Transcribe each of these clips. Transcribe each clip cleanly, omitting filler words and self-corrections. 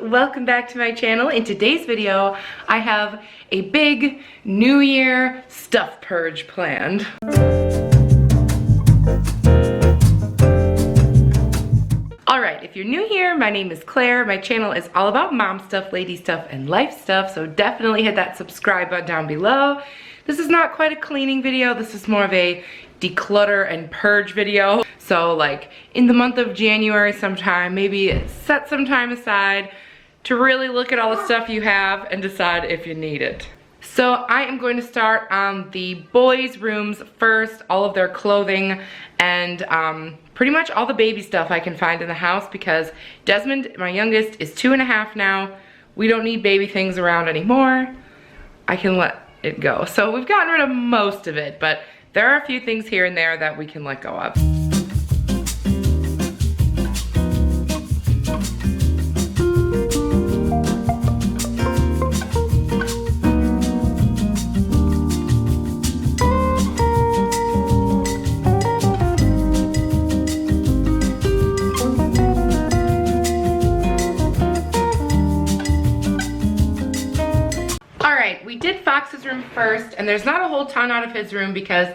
welcome back to my channel. In today's video, I have a big New Year stuff purge planned. Alright, if you're new here, my name is Claire. My channel is all about mom stuff, lady stuff, and life stuff, so definitely hit that subscribe button down below. This is not quite a cleaning video, this is more of a declutter and purge video. So like in the month of January sometime, maybe set some time aside to really look at all the stuff you have and decide if you need it. So I am going to start on the boys' rooms first, all of their clothing and pretty much all the baby stuff I can find in the house because Desmond, my youngest, is 2.5 now. We don't need baby things around anymore. I can let it go. So we've gotten rid of most of it, but there are a few things here and there that we can let go of. We did Fox's room first, and there's not a whole ton out of his room because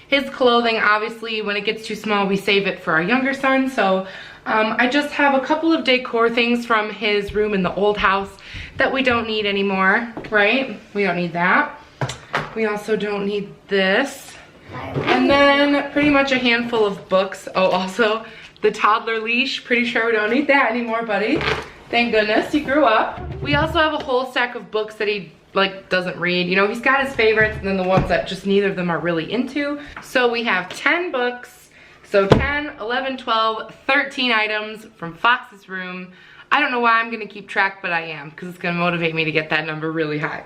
his clothing, obviously, when it gets too small, we save it for our younger son. So I just have a couple of decor things from his room in the old house that we don't need anymore, right? We don't need that. We also don't need this. And then pretty much a handful of books. Oh, also the toddler leash. Pretty sure we don't need that anymore, buddy. Thank goodness he grew up. We also have a whole stack of books that he doesn't read. You know, he's got his favorites and then the ones that just neither of them are really into. So we have 10 books. So 10, 11, 12, 13 items from Fox's room. I don't know why I'm gonna keep track, but I am, because it's gonna motivate me to get that number really high.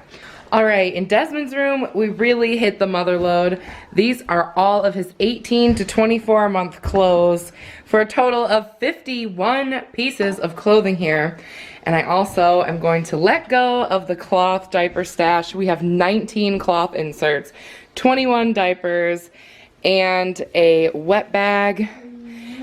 All right, in Desmond's room, we really hit the mother load. These are all of his 18 to 24 month clothes for a total of 51 pieces of clothing here. And I also am going to let go of the cloth diaper stash. We have 19 cloth inserts, 21 diapers, and a wet bag.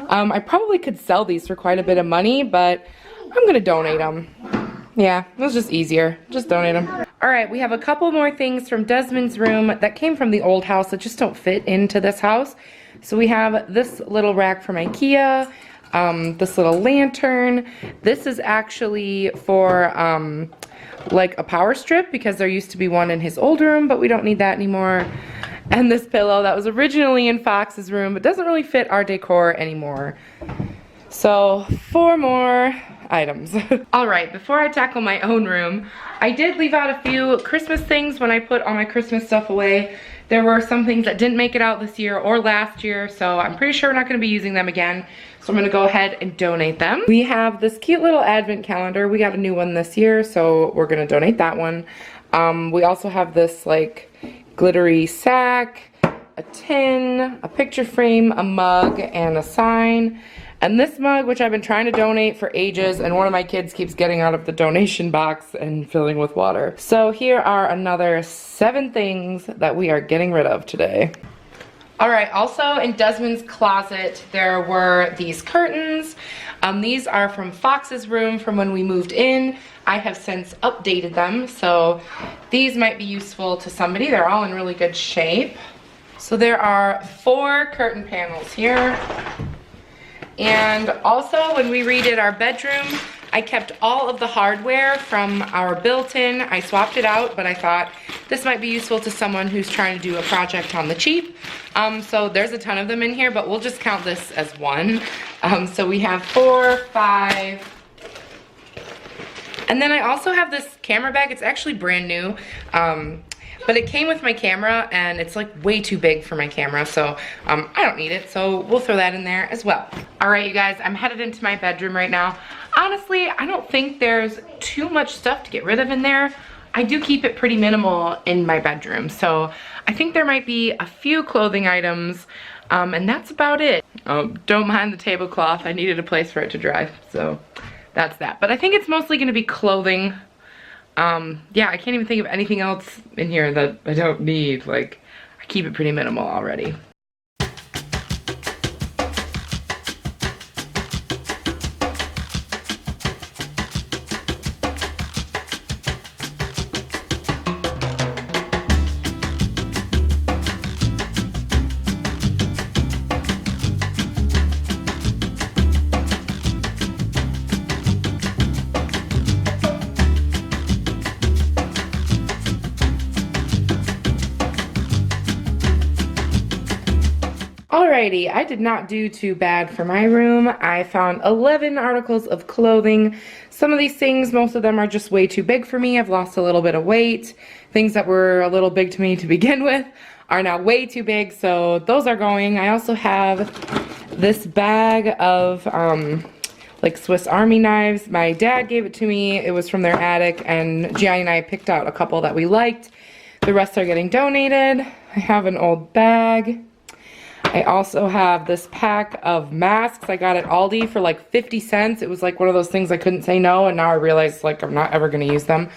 I probably could sell these for quite a bit of money, but I'm gonna donate them. Yeah, it was just easier. Just donate them. All right, we have a couple more things from Desmond's room that came from the old house that just don't fit into this house. So we have this little rack from IKEA, this little lantern. This is actually for like a power strip because there used to be one in his old room, but we don't need that anymore. And this pillow that was originally in Fox's room, but doesn't really fit our decor anymore. So 4 more items. All right, before I tackle my own room, I did leave out a few Christmas things when I put all my Christmas stuff away. There were some things that didn't make it out this year or last year, so I'm pretty sure we're not gonna be using them again. So I'm gonna go ahead and donate them. We have this cute little advent calendar. We got a new one this year, so we're gonna donate that one. We also have this like glittery sack, a tin, a picture frame, a mug, and a sign. And this mug, which I've been trying to donate for ages, and one of my kids keeps getting out of the donation box and filling with water. So here are another 7 things that we are getting rid of today. All right, also in Desmond's closet, there were these curtains. These are from Fox's room from when we moved in. I have since updated them, so these might be useful to somebody. They're all in really good shape. So there are 4 curtain panels here. And also when we redid our bedroom, I kept all of the hardware from our built-in. I swapped it out, but I thought this might be useful to someone who's trying to do a project on the cheap. So there's a ton of them in here, but we'll just count this as 1. So we have 4, 5. And then I also have this camera bag. It's actually brand new. But it came with my camera and it's like way too big for my camera, so I don't need it, so we'll throw that in there as well. All right, you guys, I'm headed into my bedroom right now. Honestly, I don't think there's too much stuff to get rid of in there. I do keep it pretty minimal in my bedroom, so I think there might be a few clothing items, and that's about it. Don't mind the tablecloth. I needed a place for it to dry, so that's that. But I think it's mostly gonna be clothing. Yeah, I can't even think of anything else in here that I don't need. Like, I keep it pretty minimal already. Alrighty, I did not do too bad for my room. I found 11 articles of clothing. Some of these things, most of them are just way too big for me. I've lost a little bit of weight. Things that were a little big to me to begin with are now way too big, so those are going. I also have this bag of like Swiss Army knives. My dad gave it to me. It was from their attic, and Gianni and I picked out a couple that we liked. The rest are getting donated. I have an old bag. I also have this pack of masks. I got at Aldi for like 50 cents. It was like one of those things I couldn't say no, and now I realize like I'm not ever going to use them.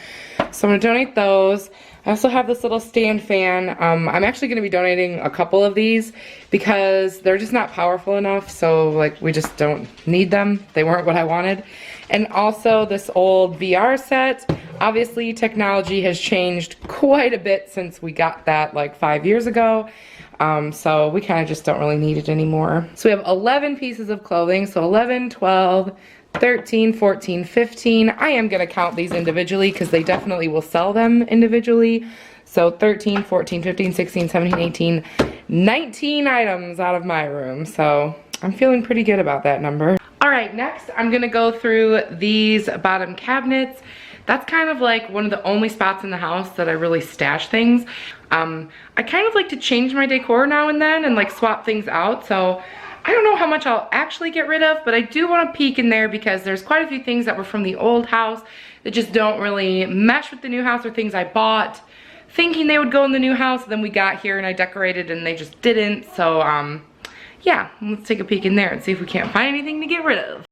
So I'm going to donate those. I also have this little stand fan. I'm actually going to be donating a couple of these because they're just not powerful enough, so like we just don't need them. They weren't what I wanted. And also this old VR set. Obviously technology has changed quite a bit since we got that like 5 years ago. So we kind of just don't really need it anymore. So we have 11 pieces of clothing. So 11, 12, 13, 14, 15. I am going to count these individually because they definitely will sell them individually. So 13, 14, 15, 16, 17, 18, 19 items out of my room. So I'm feeling pretty good about that number. All right, next I'm going to go through these bottom cabinets. That's kind of like one of the only spots in the house that I really stash things. I kind of like to change my decor now and then and like swap things out. So I don't know how much I'll actually get rid of, but I do want to peek in there because there's quite a few things that were from the old house that just don't really mesh with the new house, or things I bought thinking they would go in the new house. Then we got here and I decorated and they just didn't. So yeah, let's take a peek in there and see if we can't find anything to get rid of.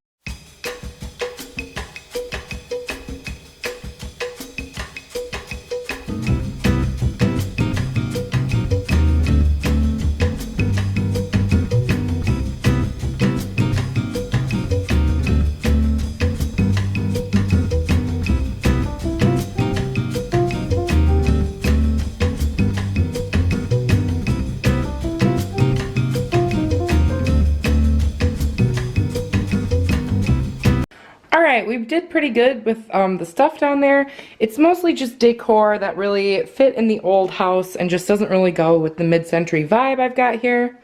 Alright, we did pretty good with the stuff down there. It's mostly just decor that really fit in the old house and just doesn't really go with the mid-century vibe I've got here.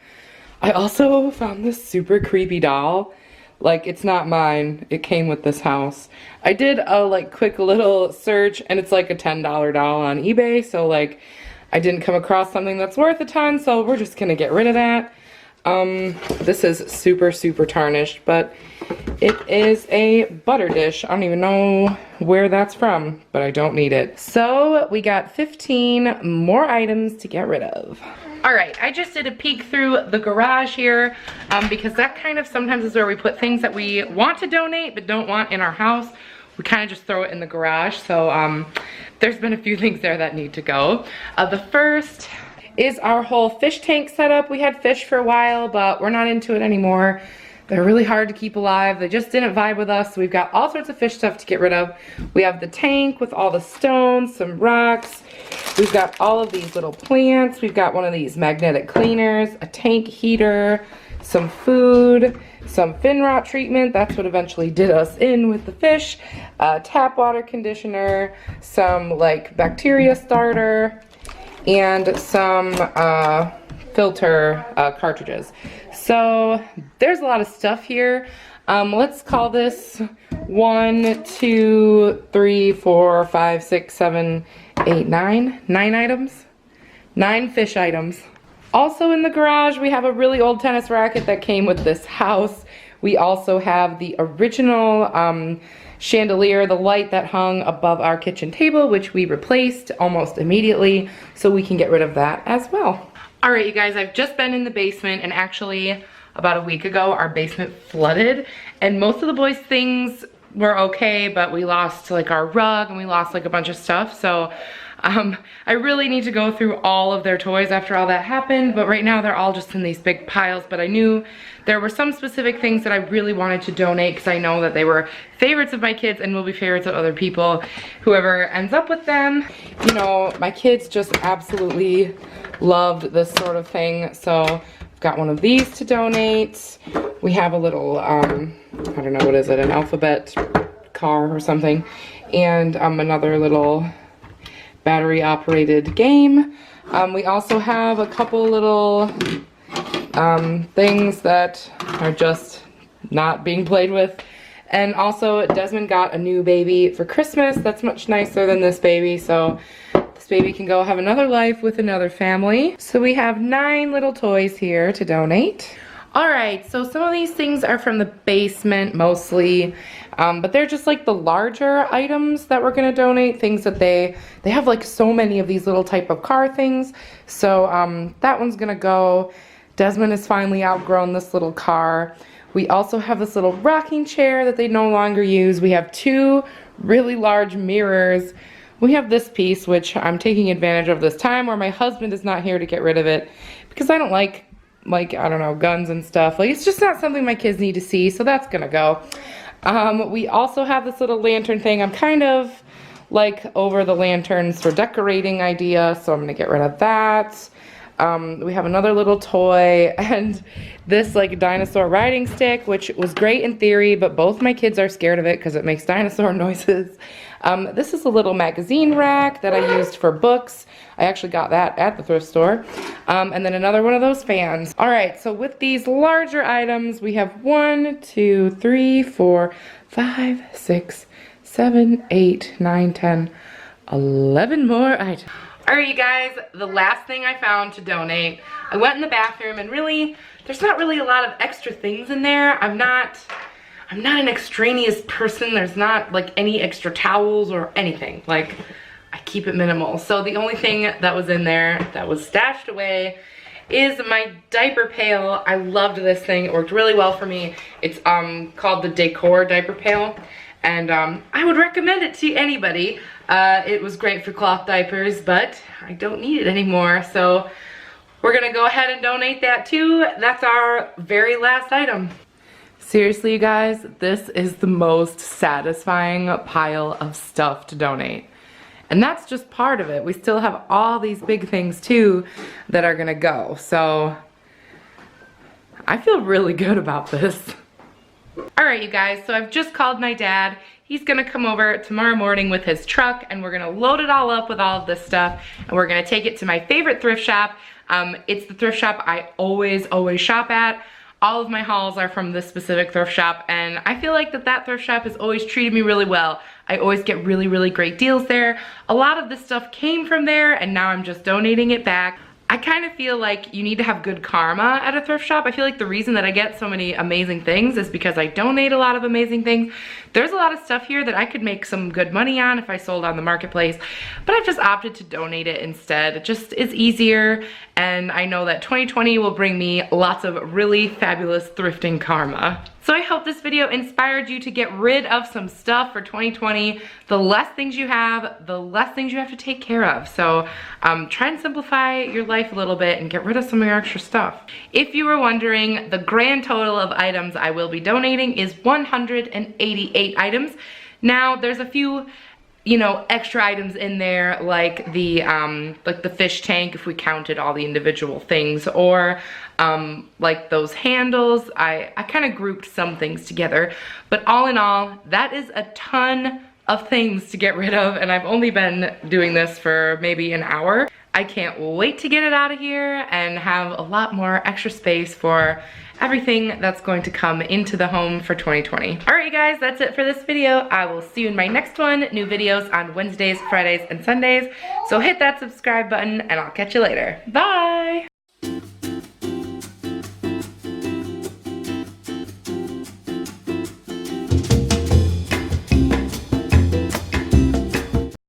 I also found this super creepy doll. Like, it's not mine. It came with this house. I did a like quick little search and it's like a $10 doll on eBay, so like I didn't come across something that's worth a ton, so we're just gonna get rid of that. This is super tarnished, but it is a butter dish. I don't even know where that's from, but I don't need it. So we got 15 more items to get rid of. All right, I just did a peek through the garage here because that kind of sometimes is where we put things that we want to donate but don't want in our house. We kind of just throw it in the garage. So there's been a few things there that need to go. The first is our whole fish tank setup. We had fish for a while, but we're not into it anymore. They're really hard to keep alive. They just didn't vibe with us. So we've got all sorts of fish stuff to get rid of. We have the tank with all the stones, some rocks. We've got all of these little plants. We've got one of these magnetic cleaners, a tank heater, some food, some fin rot treatment. That's what eventually did us in with the fish. Tap water conditioner, some like bacteria starter, and some filter cartridges. So there's a lot of stuff here. Let's call this 1, 2, 3, 4, 5, 6, 7, 8, 9 items. 9 fish items. Also in the garage, we have a really old tennis racket that came with this house. We also have the original chandelier, the light that hung above our kitchen table, which we replaced almost immediately, so we can get rid of that as well. All right, you guys, I've just been in the basement, and actually about a week ago, our basement flooded, and most of the boys' things were okay, but we lost like our rug and we lost like a bunch of stuff. So I really need to go through all of their toys after all that happened, but right now they're all just in these big piles. But I knew there were some specific things that I really wanted to donate because I know that they were favorites of my kids and will be favorites of other people, whoever ends up with them. You know, my kids just absolutely loved this sort of thing, so I've got one of these to donate. We have a little, I don't know, what is it, an alphabet car or something, and another little battery operated game. We also have a couple little things that are just not being played with. And also Desmond got a new baby for Christmas that's much nicer than this baby, so this baby can go have another life with another family. So we have 9 little toys here to donate. Alright, so some of these things are from the basement mostly, but they're just like the larger items that we're going to donate, things that they have like so many of these little type of car things. So that one's going to go. Desmond has finally outgrown this little car. We also have this little rocking chair that they no longer use. We have 2 really large mirrors. We have this piece, which I'm taking advantage of this time where my husband is not here to get rid of it because I don't like, I don't know, guns and stuff. Like, it's just not something my kids need to see, so that's gonna go. We also have this little lantern thing. I'm kind of like over the lanterns for decorating idea, so I'm gonna get rid of that. We have another little toy and this like dinosaur riding stick, which was great in theory, but both my kids are scared of it because it makes dinosaur noises. This is a little magazine rack that I used for books. I actually got that at the thrift store. And then another one of those fans. All right, so with these larger items, we have 1, 2, 3, 4, 5, 6, 7, 8, 9, 10, 11 more items. All right, you guys, the last thing I found to donate, I went in the bathroom and really, there's not really a lot of extra things in there. I'm not an extraneous person. There's not like any extra towels or anything. Like, I keep it minimal. So the only thing that was in there that was stashed away is my diaper pail. I loved this thing. It worked really well for me. It's called the Decor diaper pail. And I would recommend it to anybody. It was great for cloth diapers, but I don't need it anymore. So we're gonna go ahead and donate that too. That's our very last item. Seriously, you guys, this is the most satisfying pile of stuff to donate. And that's just part of it. We still have all these big things too that are gonna go. So I feel really good about this. All right, you guys, so I've just called my dad. He's gonna come over tomorrow morning with his truck and we're gonna load it all up with all of this stuff and we're gonna take it to my favorite thrift shop. It's the thrift shop I always shop at. All of my hauls are from this specific thrift shop and I feel like that thrift shop has always treated me really well. I always get really great deals there. A lot of this stuff came from there and now I'm just donating it back. I kind of feel like you need to have good karma at a thrift shop. I feel like the reason that I get so many amazing things is because I donate a lot of amazing things. There's a lot of stuff here that I could make some good money on if I sold on the marketplace, but I've just opted to donate it instead. It just is easier, and I know that 2020 will bring me lots of really fabulous thrifting karma. So I hope this video inspired you to get rid of some stuff for 2020. The less things you have, the less things you have to take care of. So try and simplify your life a little bit and get rid of some of your extra stuff. If you were wondering, the grand total of items I will be donating is 188 items. Now there's a few, you know, extra items in there like the fish tank if we counted all the individual things, or like those handles. I kind of grouped some things together, but all in all, that is a ton of things to get rid of, and I've only been doing this for maybe an hour. I can't wait to get it out of here and have a lot more extra space for everything that's going to come into the home for 2020. All right, you guys, that's it for this video. I will see you in my next one. New videos on Wednesdays, Fridays, and Sundays. So hit that subscribe button and I'll catch you later. Bye.